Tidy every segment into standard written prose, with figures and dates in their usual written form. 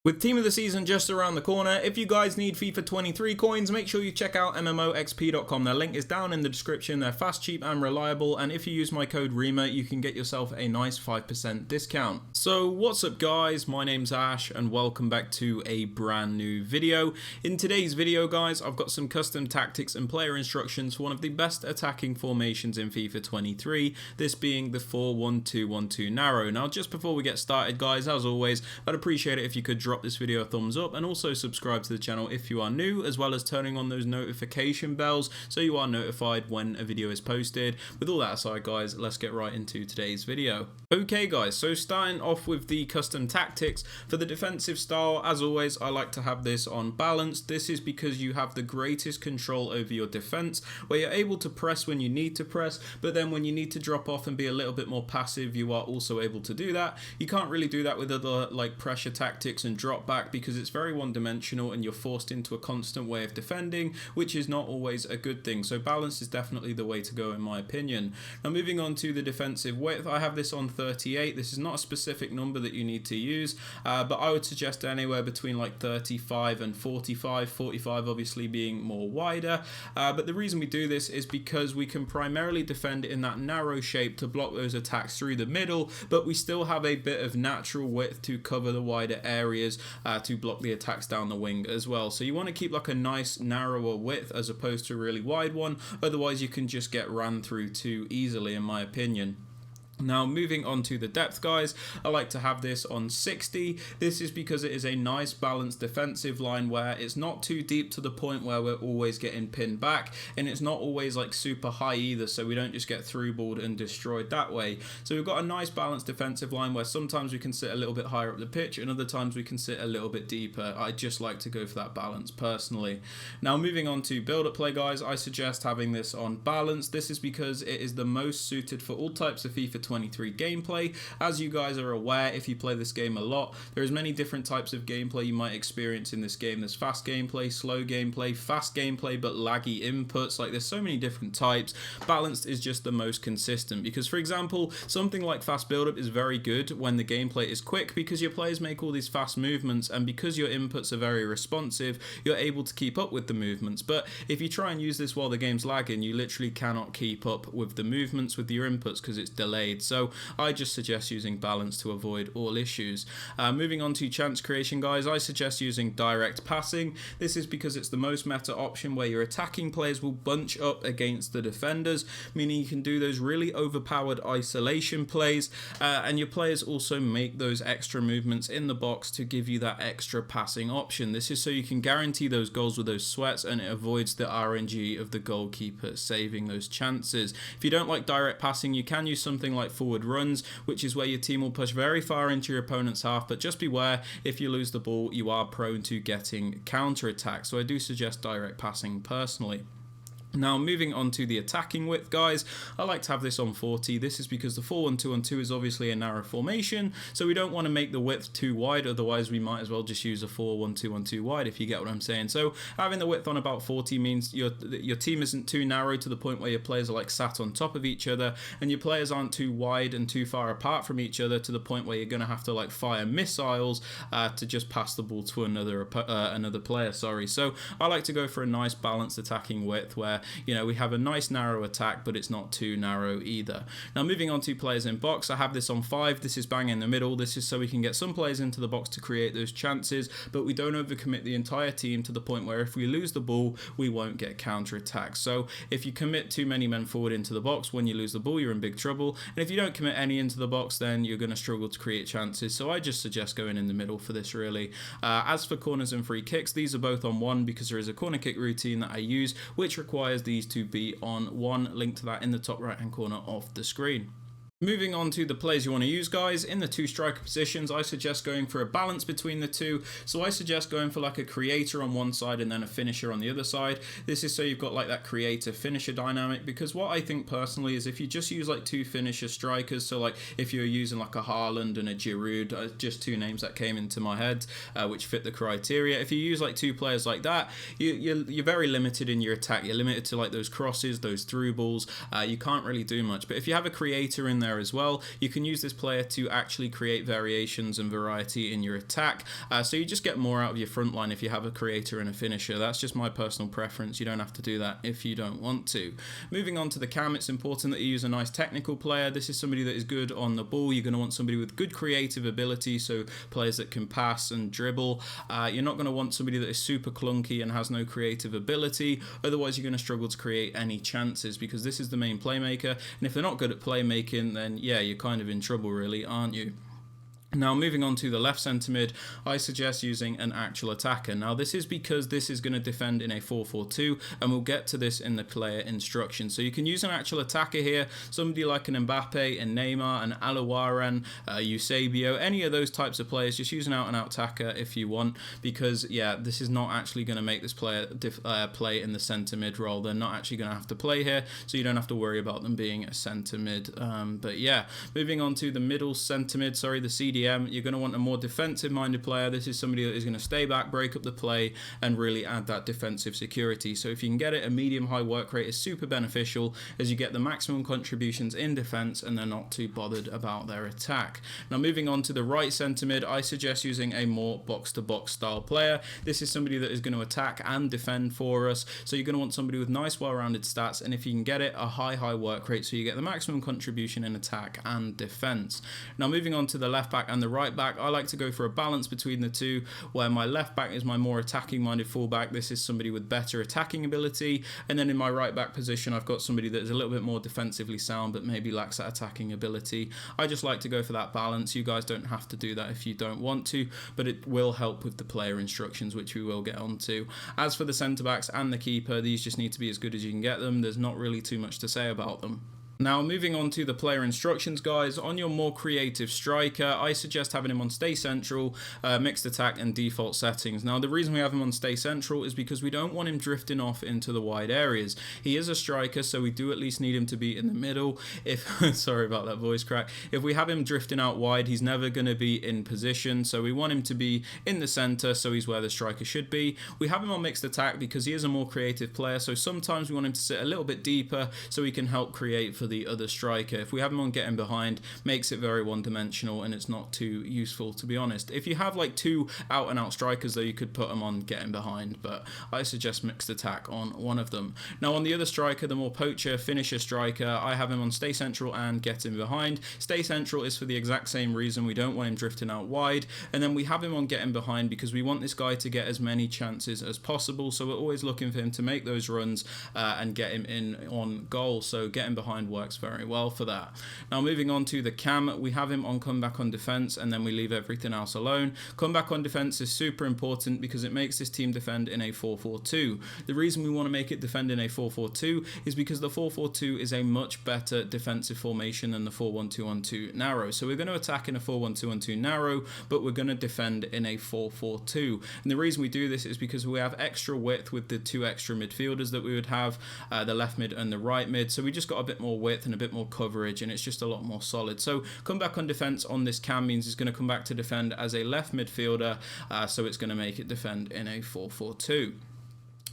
With Team of the Season just around the corner, if you guys need FIFA 23 coins, make sure you check out MMOXP.com. Their link is down in the description. They're fast, cheap and reliable, and if you use my code Rema, you can get yourself a nice 5% discount. So what's up guys, my name's Ash and welcome back to a brand new video. In today's video guys, I've got some custom tactics and player instructions for one of the best attacking formations in FIFA 23, this being the 4-1-2-1-2 narrow. Now just before we get started guys, as always, I'd appreciate it if you could drop this video a thumbs up and also subscribe to the channel if you are new, as well as turning on those notification bells so you are notified when a video is posted. With all that aside guys, let's get right into today's video. Okay guys, so starting off with the custom tactics for the defensive style, as always I like to have this on balance. This is because you have the greatest control over your defense, where you're able to press when you need to press, but then when you need to drop off and be a little bit more passive, you are also able to do that. You can't really do that with other like pressure tactics and drop back because it's very one-dimensional and you're forced into a constant way of defending, which is not always a good thing. So balance is definitely the way to go in my opinion. Now moving on to the defensive width, I have this on 38. This is not a specific number that you need to use, but I would suggest anywhere between like 35 and 45, 45 obviously being more wider. But the reason we do this is because we can primarily defend in that narrow shape to block those attacks through the middle, but we still have a bit of natural width to cover the wider areas to block the attacks down the wing as well. So you want to keep like a nice narrower width as opposed to a really wide one, otherwise you can just get ran through too easily in my opinion. Now moving on to the depth guys, I like to have this on 60. This is because it is a nice balanced defensive line where it's not too deep to the point where we're always getting pinned back, and it's not always like super high either, so we don't just get through balled and destroyed that way. So we've got a nice balanced defensive line where sometimes we can sit a little bit higher up the pitch and other times we can sit a little bit deeper. I just like to go for that balance personally. Now moving on to build-up play guys, I suggest having this on balance. This is because it is the most suited for all types of FIFA 23 gameplay. As you guys are aware, if you play this game a lot, there's many different types of gameplay you might experience in this game. There's fast gameplay, slow gameplay, fast gameplay but laggy inputs. Like there's so many different types. Balanced is just the most consistent because, for example, something like fast build-up is very good when the gameplay is quick because your players make all these fast movements, and because your inputs are very responsive, you're able to keep up with the movements. But if you try and use this while the game's lagging, you literally cannot keep up with the movements with your inputs because it's delayed. So I just suggest using balance to avoid all issues. Moving on to chance creation guys, I suggest using direct passing. This is because it's the most meta option where your attacking players will bunch up against the defenders, meaning you can do those really overpowered isolation plays, and your players also make those extra movements in the box to give you that extra passing option. This is so you can guarantee those goals with those sweats, and it avoids the RNG of the goalkeeper saving those chances. If you don't like direct passing, you can use something like forward runs, which is where your team will push very far into your opponent's half, but just beware, if you lose the ball you are prone to getting counter attacks. So I do suggest direct passing personally. Now moving on to the attacking width guys, I like to have this on 40. This is because the 4-1-2-1-2 is obviously a narrow formation, so we don't want to make the width too wide, otherwise we might as well just use a 4-1-2-1-2 wide, if you get what I'm saying. So having the width on about 40 means your team isn't too narrow to the point where your players are like sat on top of each other, and your players aren't too wide and too far apart from each other to the point where you're going to have to like fire missiles to just pass the ball to another player. So I like to go for a nice balanced attacking width where, you know, we have a nice narrow attack but it's not too narrow either. Now moving on to players in box, I have this on 5. This is bang in the middle. This is so we can get some players into the box to create those chances, but we don't overcommit the entire team to the point where if we lose the ball we won't get counter attacks. So if you commit too many men forward into the box, when you lose the ball you're in big trouble, and if you don't commit any into the box then you're going to struggle to create chances. So I just suggest going in the middle for this really. As for corners and free kicks, these are both on 1 because there is a corner kick routine that I use which requires these to be on 1. Link to that in the top right hand corner of the screen. Moving on to the players you want to use guys, in the 2 striker positions I suggest going for a balance between the 2. So I suggest going for like a creator on one side and then a finisher on the other side. This is so you've got like that creator finisher dynamic, because what I think personally is if you just use like 2 finisher strikers, so like if you're using like a Haaland and a Giroud, just 2 names that came into my head which fit the criteria. If you use like 2 players like that, you're very limited in your attack. You're limited to like those crosses, those through balls. You can't really do much. But if you have a creator in there there as well. You can use this player to actually create variations and variety in your attack, so you just get more out of your front line if you have a creator and a finisher. That's just my personal preference. You don't have to do that if you don't want to. Moving on to the cam, it's important that you use a nice technical player. This is somebody that is good on the ball. You're going to want somebody with good creative ability, so players that can pass and dribble. You're not going to want somebody that is super clunky and has no creative ability, otherwise you're going to struggle to create any chances, because this is the main playmaker, and if they're not good at playmaking, then yeah, you're kind of in trouble really, aren't you? Now, moving on to the left centre mid, I suggest using an actual attacker. Now, this is because this is going to defend in a 4-4-2, and we'll get to this in the player instructions. So you can use an actual attacker here, somebody like an Mbappe, and Neymar, and Aluaran, Eusebio, any of those types of players. Just use an out-and-out attacker if you want, because, yeah, this is not actually going to make this player play in the centre mid role. They're not actually going to have to play here, so you don't have to worry about them being a centre mid. But yeah, moving on to the middle centre mid, the CDM. You're going to want a more defensive-minded player. This is somebody that is going to stay back, break up the play, and really add that defensive security. So if you can get it, a medium-high work rate is super beneficial, as you get the maximum contributions in defense, and they're not too bothered about their attack. Now, moving on to the right centre mid, I suggest using a more box-to-box style player. This is somebody that is going to attack and defend for us. So you're going to want somebody with nice, well-rounded stats, and if you can get it, a high work rate, so you get the maximum contribution in attack and defense. Now, moving on to the left back and the right back, I like to go for a balance between the two, where my left back is my more attacking minded fullback. This is somebody with better attacking ability, and then in my right back position I've got somebody that is a little bit more defensively sound but maybe lacks that attacking ability. I just like to go for that balance. You guys don't have to do that if you don't want to, but it will help with the player instructions, which we will get onto. As for the centre backs and the keeper, these just need to be as good as you can get them. There's not really too much to say about them. Now, moving on to the player instructions, guys. On your more creative striker, I suggest having him on stay central, mixed attack, and default settings. Now, the reason we have him on stay central is because we don't want him drifting off into the wide areas. He is a striker, so we do at least need him to be in the middle. If sorry about that voice crack. If we have him drifting out wide, he's never going to be in position, so we want him to be in the centre, so he's where the striker should be. We have him on mixed attack because he is a more creative player, so sometimes we want him to sit a little bit deeper so he can help create for the other striker. If we have him on getting behind, makes it very one-dimensional, and it's not too useful, to be honest. If you have like two out-and-out strikers, though, you could put them on getting behind, but I suggest mixed attack on one of them. Now, on the other striker, the more poacher, finisher striker, I have him on stay central and getting behind. Stay central is for the exact same reason. We don't want him drifting out wide, and then we have him on getting behind because we want this guy to get as many chances as possible, so we're always looking for him to make those runs and get him in on goal, so getting behind works very well for that. Now, moving on to the cam, we have him on comeback on defense, and then we leave everything else alone. Comeback on defense is super important because it makes this team defend in a 4-4-2. The reason we want to make it defend in a 4-4-2 is because the 4-4-2 is a much better defensive formation than the 4-1-2-1-2 narrow. So we're going to attack in a 4-1-2-1-2 narrow, but we're going to defend in a 4-4-2. And the reason we do this is because we have extra width with the two extra midfielders that we would have, the left mid and the right mid. So we just got a bit more width and a bit more coverage, and it's just a lot more solid. So come back on defense on this cam means he's going to come back to defend as a left midfielder, so it's going to make it defend in a 4-4-2.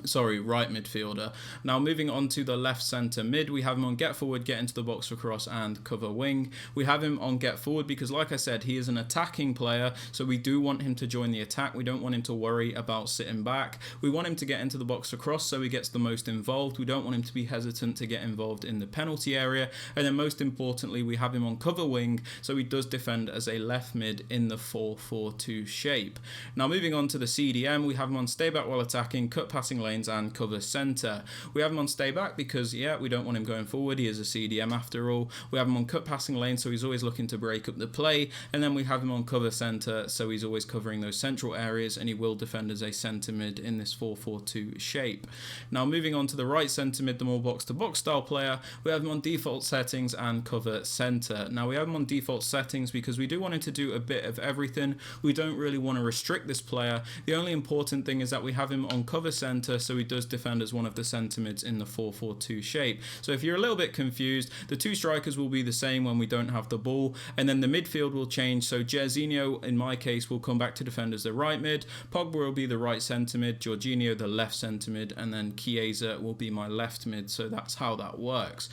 Sorry, right midfielder. Now, moving on to the left centre mid, we have him on get forward, get into the box for cross, and cover wing. We have him on get forward because, like I said, he is an attacking player, so we do want him to join the attack. We don't want him to worry about sitting back. We want him to get into the box for cross so he gets the most involved. We don't want him to be hesitant to get involved in the penalty area. And then most importantly, we have him on cover wing, so he does defend as a left mid in the 4-4-2 shape. Now, moving on to the CDM, we have him on stay back while attacking, cut passing lanes, and cover centre. We have him on stay back because, yeah, we don't want him going forward. He is a CDM after all. We have him on cut passing lanes, so he's always looking to break up the play. And then we have him on cover centre, so he's always covering those central areas, and he will defend as a centre mid in this 4-4-2 shape. Now, moving on to the right centre mid, the more box-to-box style player, we have him on default settings and cover centre. Now, we have him on default settings because we do want him to do a bit of everything. We don't really want to restrict this player. The only important thing is that we have him on cover centre, keeper, so he does defend as one of the centre mids in the 4-4-2 shape. So if you're a little bit confused, the two strikers will be the same when we don't have the ball, and then the midfield will change. So Jairzinho, in my case, will come back to defend as the right mid, Pogba will be the right centre mid, Jorginho the left centre mid, and then Chiesa will be my left mid. So that's how that works.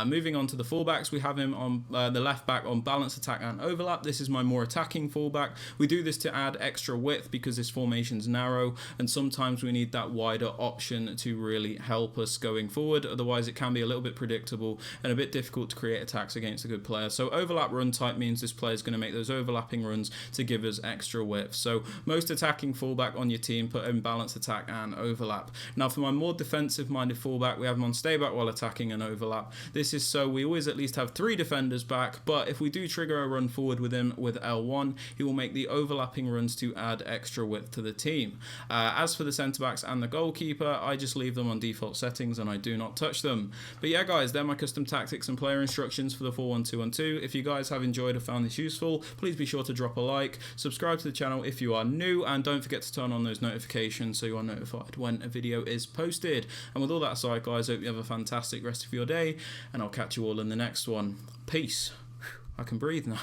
Moving on to the fullbacks, we have him on the left back on balance, attack and overlap. This is my more attacking fullback. We do this to add extra width because this formation's narrow, and sometimes we need that wider option to really help us going forward. Otherwise it can be a little bit predictable and a bit difficult to create attacks against a good player. So overlap run type means this player is going to make those overlapping runs to give us extra width. So most attacking fullback on your team, put in balance, attack and overlap. Now for my more defensive minded fullback, we have him on stay back while attacking and overlap. This is so we always at least have 3 defenders back, but if we do trigger a run forward with him with L1, he will make the overlapping runs to add extra width to the team. As for the centre backs and the goalkeeper, I just leave them on default settings and I do not touch them. But yeah guys, they're my custom tactics and player instructions for the 4-1-2-1-2. If you guys have enjoyed or found this useful, please be sure to drop a like, subscribe to the channel if you are new, and don't forget to turn on those notifications so you are notified when a video is posted. And with all that aside guys, I hope you have a fantastic rest of your day, and I'll catch you all in the next one. Peace. I can breathe now.